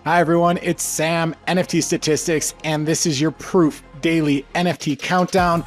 Hi everyone, it's Sam, NFTstatistics, and this is your Proof Daily NFT Countdown.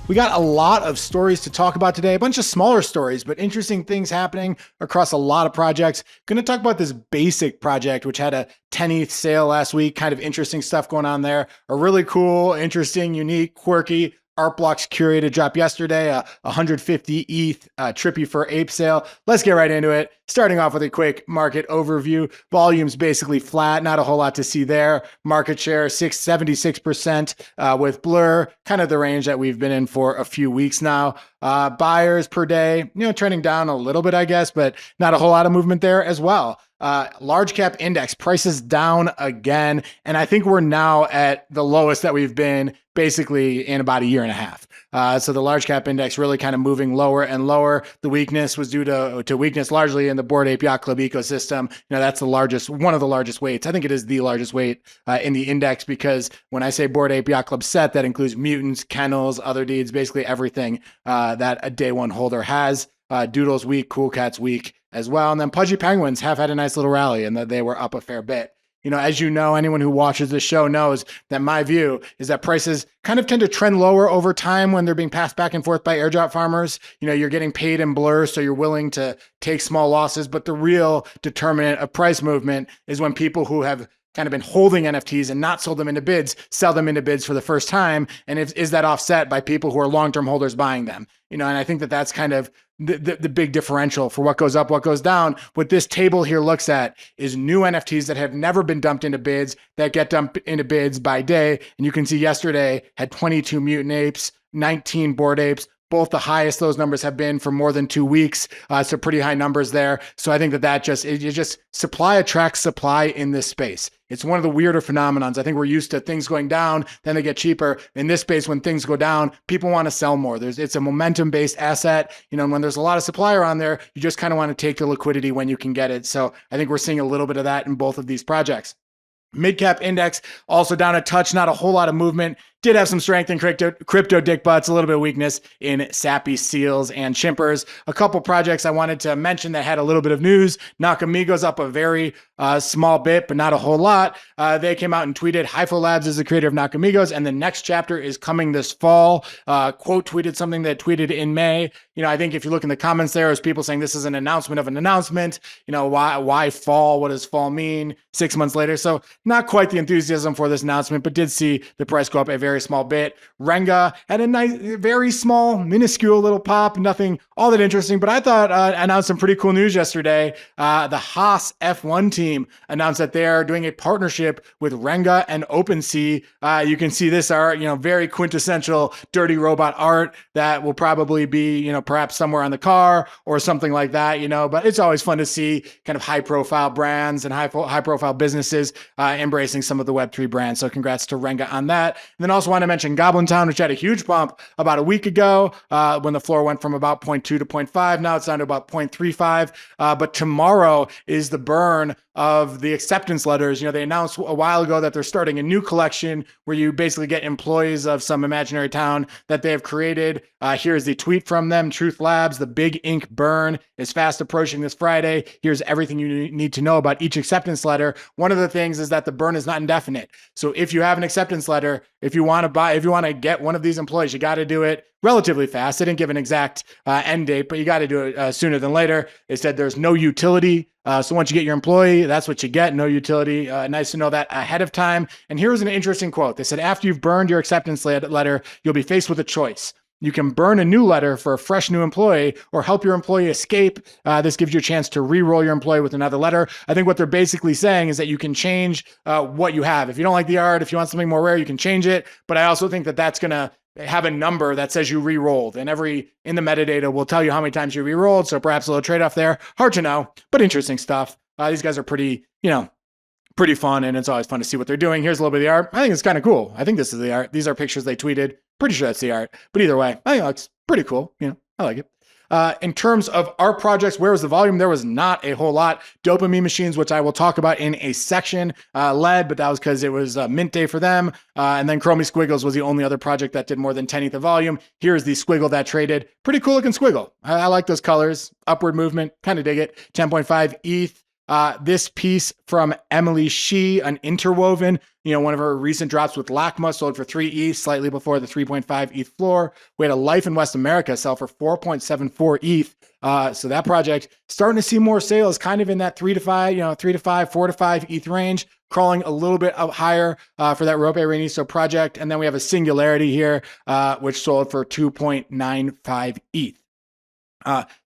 We got a lot of stories to talk about today, a bunch of smaller stories, but interesting things happening across a lot of projects. Going to talk about this Basiic project, which had a 10 ETH sale last week. Kind of interesting stuff going on there. A really cool, interesting, unique, quirky art blocks curated drop yesterday, a 150 ETH Trippy for Ape sale. Let's get right into it. Starting off with a quick market overview. Volume's basically flat, not a whole lot to see there. Market share 76% with Blur, kind of the range that we've been in for a few weeks now. Buyers per day, trending down a little bit, I guess, but not a whole lot of movement there as well. Large cap index prices down again. And I think we're now at the lowest that we've been basically in about a year and a half. So the large cap index really kind of moving lower and lower. The weakness was due to weakness largely in the Bored Ape Yacht Club ecosystem. That's the largest, one of the largest weights. I think it is the largest weight in the index, because when I say Bored Ape Yacht Club set, that includes mutants, kennels, other deeds, basically everything that a day one holder has. Doodles weak, Cool Cats weak as well. And then Pudgy Penguins have had a nice little rally, and that they were up a fair bit. As you know, anyone who watches this show knows that my view is that prices kind of tend to trend lower over time when they're being passed back and forth by airdrop farmers. You're getting paid in Blur, so you're willing to take small losses. But the real determinant of price movement is when people who have kind of been holding NFTs and not sold them into bids, sell them into bids for the first time. And is that offset by people who are long-term holders buying them? And I think that that's kind of the big differential for what goes up, what goes down. What this table here looks at is new NFTs that have never been dumped into bids that get dumped into bids by day. And you can see yesterday had 22 mutant apes, 19 bored apes, both the highest those numbers have been for more than 2 weeks. So pretty high numbers there. So I think that just supply attracts supply in this space. It's one of the weirder phenomenons. I think we're used to things going down, then they get cheaper. In this space, when things go down, people want to sell more. It's a momentum-based asset. When there's a lot of supply around there, you just kind of want to take the liquidity when you can get it. So I think we're seeing a little bit of that in both of these projects. Mid-cap index also down a touch, not a whole lot of movement. Did have some strength in crypto dick butts, a little bit of weakness in sappy seals and chimpers. A couple projects I wanted to mention that had a little bit of news. Nakamigos up a very small bit, but not a whole lot. They came out and tweeted, Hypho Labs is the creator of Nakamigos, and the next chapter is coming this fall. Quote tweeted something that tweeted in May. I think if you look in the comments there, there's people saying this is an announcement of an announcement. Why fall? What does fall mean 6 months later? So not quite the enthusiasm for this announcement, but did see the price go up a very small bit. Renga had a nice, very small, minuscule little pop, nothing all that interesting, but I thought announced some pretty cool news yesterday. The Haas F1 team announced that they're doing a partnership with Renga and OpenSea. You can see this art, very quintessential dirty robot art that will probably be, perhaps somewhere on the car or something like that, but it's always fun to see kind of high profile brands and high profile businesses embracing some of the Web3 brands. So congrats to Renga on that. And then also want to mention Goblin Town, which had a huge bump about a week ago when the floor went from about 0.2 to 0.5. Now it's down to about 0.35. But tomorrow is the burn of the acceptance letters. They announced a while ago that they're starting a new collection where you basically get employees of some imaginary town that they have created. Here's the tweet from them. Truth Labs, the big ink burn is fast approaching this Friday. Here's everything you need to know about each acceptance letter. One of the things is that the burn is not indefinite. So if you have an acceptance letter, if you want to get one of these employees, you got to do it relatively fast. They didn't give an exact end date, but you got to do it sooner than later. They said there's no utility. So once you get your employee, that's what you get, no utility. Nice to know that ahead of time. And here's an interesting quote. They said, after you've burned your acceptance letter, you'll be faced with a choice. You can burn a new letter for a fresh new employee or help your employee escape. This gives you a chance to re-roll your employee with another letter. I think what they're basically saying is that you can change what you have. If you don't like the art, if you want something more rare, you can change it. But I also think that that's going to have a number that says you re-rolled, and in the metadata will tell you how many times you re-rolled. So perhaps a little trade-off there. Hard to know, but interesting stuff. These guys are pretty fun, and it's always fun to see what they're doing. Here's a little bit of the art. I think it's kind of cool. I think this is the art. These are pictures they tweeted. Pretty sure that's the art. But either way, I think it looks pretty cool. I like it. In terms of art projects, where was the volume? There was not a whole lot. Dopamine machines, which I will talk about in a section, led, but that was because it was mint day for them. And then Chromie Squiggles was the only other project that did more than 10 ETH of volume. Here's the squiggle that traded. Pretty cool looking squiggle. I like those colors. Upward movement, kind of dig it. 10.5 ETH. This piece from Emily Shee, an interwoven, one of her recent drops with LACMA, sold for 3 ETH, slightly before the 3.5 ETH floor. We had a Life in West America sell for 4.74 ETH. So that project starting to see more sales, kind of in that 3 to 5, 4 to 5 ETH range, crawling a little bit up higher for that Rope Reniso project. And then we have a Singularity here, which sold for 2.95 ETH.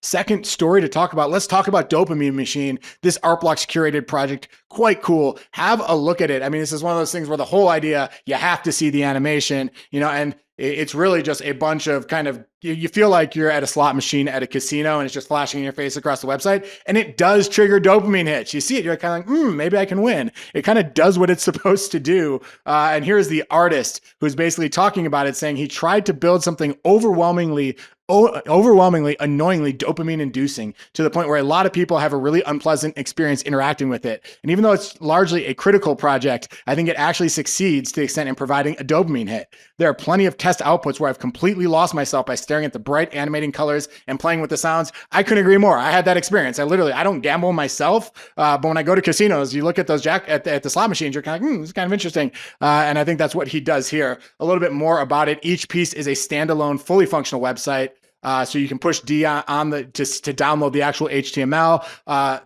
Second story to talk about, let's talk about Dopamine Machine, this Artblocks curated project. Quite cool. Have a look at it. I mean, this is one of those things where the whole idea, you have to see the animation, and it's really just a bunch of kind of, you feel like you're at a slot machine at a casino and it's just flashing in your face across the website. And it does trigger dopamine hits. You see it, you're kind of like, maybe I can win. It kind of does what it's supposed to do. And here's the artist who's basically talking about it, saying he tried to build something overwhelmingly, annoyingly dopamine inducing, to the point where a lot of people have a really unpleasant experience interacting with it. And even though it's largely a critical project, I think it actually succeeds to the extent in providing a dopamine hit. There are plenty of test outputs where I've completely lost myself by staring at the bright animating colors and playing with the sounds. I couldn't agree more. I had that experience. I don't gamble myself, but when I go to casinos, you look at those at the slot machines, you're kind of like, this is kind of interesting. And I think that's what he does here. A little bit more about it. Each piece is a standalone, fully functional website. So you can push D on to download the actual HTML.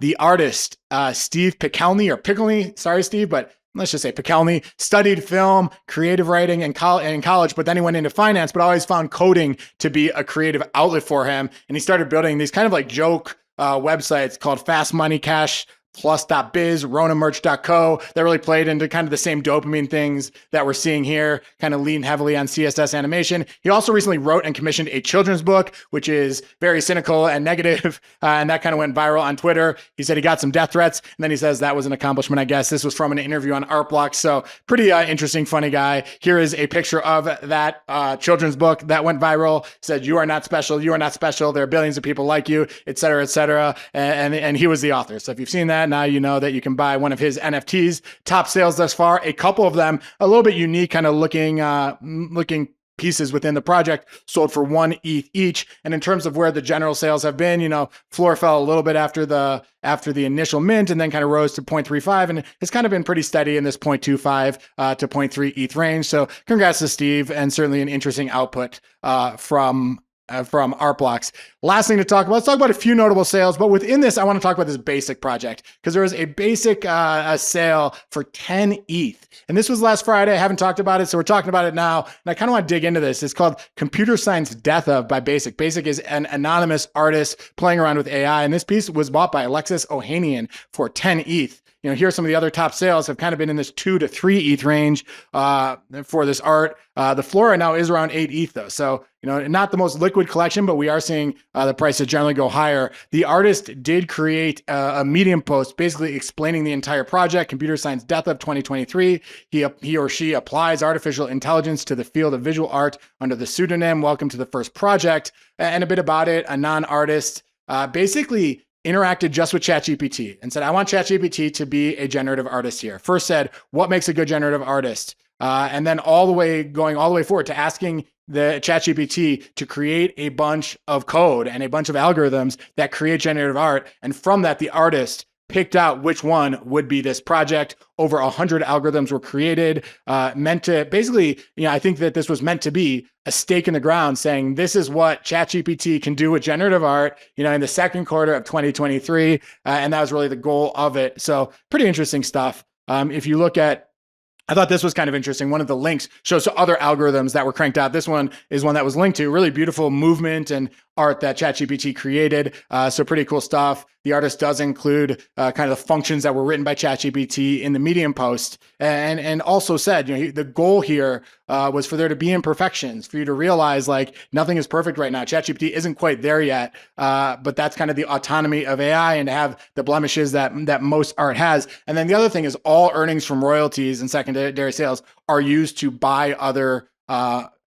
The artist, Steve Pikelny, sorry, Steve, but let's just say Pikelny, studied film, creative writing in college, but then he went into finance, but always found coding to be a creative outlet for him. And he started building these kind of like joke websites called Fast Money Cash Plus.biz, ronamerch.co, that really played into kind of the same dopamine things that we're seeing here, kind of lean heavily on CSS animation. He also recently wrote and commissioned a children's book, which is very cynical and negative, and that kind of went viral on Twitter. He said he got some death threats, and then he says that was an accomplishment, I guess. This was from an interview on Artblocks, so pretty interesting, funny guy. Here is a picture of that children's book that went viral. He said, "You are not special, you are not special, there are billions of people like you," etc., etc., and he was the author. So if you've seen that, now you know that you can buy one of his NFTs. Top sales thus far, a couple of them a little bit unique, kind of looking pieces within the project, sold for 1 ETH each. And in terms of where the general sales have been, floor fell a little bit after the initial mint, and then kind of rose to 0.35, and it's kind of been pretty steady in this 0.25 to 0.3 ETH range. So congrats to Steve, and certainly an interesting output from Artblocks. Last thing to talk about, let's talk about a few notable sales, but within this, I want to talk about this Basiic project, because there was a Basiic sale for 10 ETH. And this was last Friday. I haven't talked about it, so we're talking about it now. And I kind of want to dig into this. It's called Computer Science Death of by Basiic. Basiic is an anonymous artist playing around with AI, and this piece was bought by Alexis Ohanian for 10 ETH. Here are some of the other top sales have kind of been in this 2 to 3 ETH range for this art. The floor right now is around 8 ETH though. So, not the most liquid collection, but we are seeing the prices generally go higher. The artist did create a Medium post basically explaining the entire project, Computer Science Death of 2023. He or she applies artificial intelligence to the field of visual art under the pseudonym Welcome to the First Project. And a bit about it, a non-artist basically interacted just with ChatGPT and said, I want ChatGPT to be a generative artist here. First said, what makes a good generative artist? And then going all the way forward to asking the ChatGPT to create a bunch of code and a bunch of algorithms that create generative art. And from that, the artist picked out which one would be this project. Over 100 algorithms were created, meant to basically, I think that this was meant to be a stake in the ground saying, this is what ChatGPT can do with generative art, in the second quarter of 2023. And that was really the goal of it. So pretty interesting stuff. If you look at, I thought this was kind of interesting. One of the links shows other algorithms that were cranked out. This one is one that was linked to. Really beautiful movement and art that ChatGPT created. So pretty cool stuff. The artist does include kind of the functions that were written by ChatGPT in the Medium post, and also said, the goal here was for there to be imperfections, for you to realize like nothing is perfect right now. ChatGPT isn't quite there yet, but that's kind of the autonomy of AI, and to have the blemishes that most art has. And then the other thing is all earnings from royalties and secondary sales are used to buy other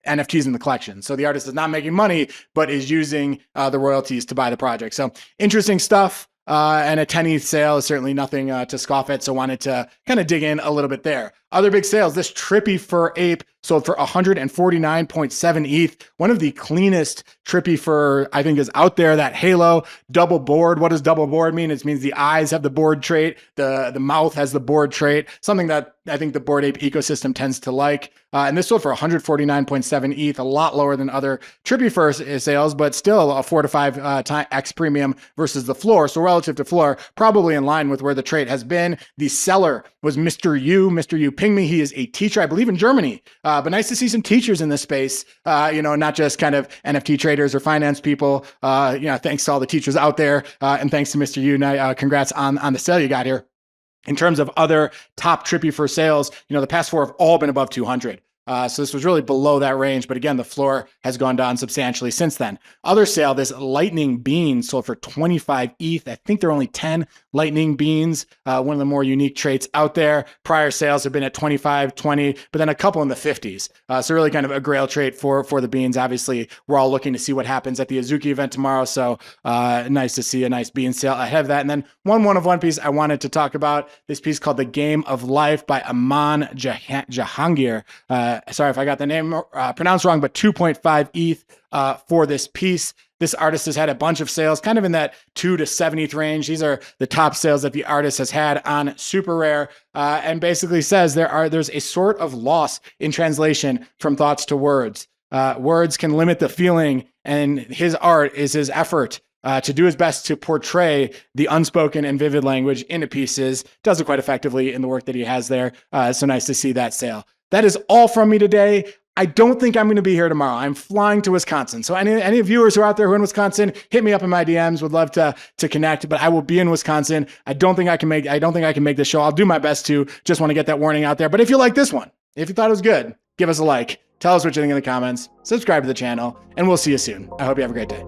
NFTs in the collection. So the artist is not making money, but is using the royalties to buy the project. So interesting stuff. And a 10 ETH sale is certainly nothing to scoff at. So wanted to kind of dig in a little bit there. Other big sales, this Trippy fur ape sold for 149.7 ETH. One of the cleanest Trippy fur, I think, is out there. That halo, double board. What does double board mean? It means the eyes have the board trait, the mouth has the board trait, something that I think the Bored Ape ecosystem tends to like. And this sold for 149.7 ETH, a lot lower than other Trippy fur sales, but still a 4 to 5 X premium versus the floor. So relative to floor, probably in line with where the trade has been. The seller was Mr. Yu Pikelny. He is a teacher, I believe, in Germany. But nice to see some teachers in this space, not just kind of NFT traders or finance people. Thanks to all the teachers out there. And thanks to Mr. Yu. Congrats on the sale you got here. In terms of other top Trippy for sales, the past 4 have all been above 200. So this was really below that range. But again, the floor has gone down substantially since then. Other sale, this Lightning Beanz sold for 25 ETH. I think there are only 10 Lightning Beanz, one of the more unique traits out there. Prior sales have been at 25, 20, but then a couple in the 50s. So really kind of a grail trait for the Beanz. Obviously, we're all looking to see what happens at the Azuki event tomorrow. So nice to see a nice Beanz sale ahead of that. And then one piece I wanted to talk about, this piece called The Game of Life by Amaan Jahangir. Sorry if I got the name pronounced wrong, but 2.5 ETH for this piece. This artist has had a bunch of sales kind of in that 2 to 7 ETH range. These are the top sales that the artist has had on Super Rare, and basically says there's a sort of loss in translation from thoughts to words. Words can limit the feeling, and his art is his effort to do his best to portray the unspoken and vivid language into pieces. Does it quite effectively in the work that he has there. So nice to see that sale. That is all from me today. I don't think I'm going to be here tomorrow. I'm flying to Wisconsin. So any viewers who are out there who are in Wisconsin, hit me up in my DMs. Would love to connect, but I will be in Wisconsin. I don't think I can make this show. I'll do my best to. Just want to get that warning out there. But if you like this one, if you thought it was good, give us a like. Tell us what you think in the comments. Subscribe to the channel, and we'll see you soon. I hope you have a great day.